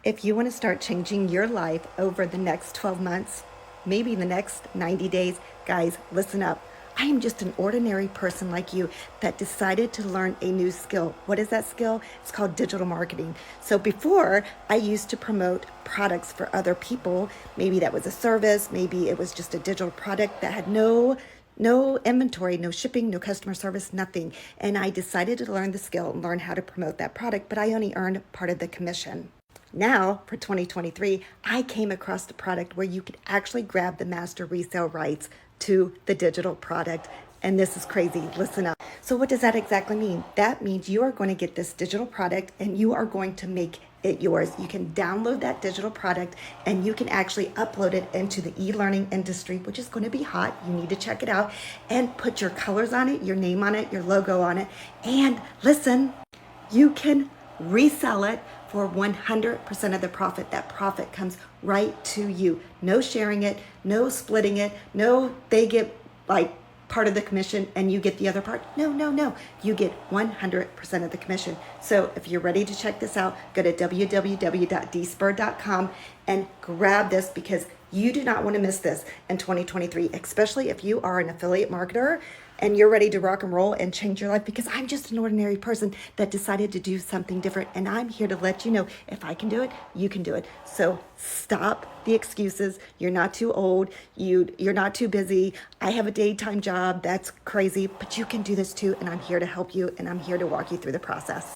If you want to start changing your life over the next 12 months, maybe the next 90 days, guys, listen up. I am just an ordinary person like you that decided to learn a new skill. What is that skill? It's called digital marketing. So before, I used to promote products for other people. Maybe that was a service, maybe it was just a digital product that had no inventory, no shipping, no customer service, nothing. And I decided to learn the skill and learn how to promote that product, but I only earned part of the commission. Now, for 2023, I came across the product where you could actually grab the master resale rights to the digital product. And this is crazy. Listen up. So what does that exactly mean? That means you are going to get this digital product and you are going to make it yours. You can download that digital product and you can actually upload it into the e-learning industry, which is going to be hot. You need to check it out and put your colors on it, your name on it, your logo on it. And listen, you can resell it for 100% of the profit. That profit comes right to you. No sharing it, no splitting it, no they get like part of the commission and you get the other part. No. You get 100% of the commission. So if you're ready to check this out, go to www.dspur.com and grab this because you do not want to miss this in 2023, especially if you are an affiliate marketer and you're ready to rock and roll and change your life, because I'm just an ordinary person that decided to do something different. And I'm here to let you know, if I can do it, you can do it. So stop the excuses. You're not too old. You're not too busy. I have a daytime job. That's crazy, but you can do this too. And I'm here to help you and I'm here to walk you through the process.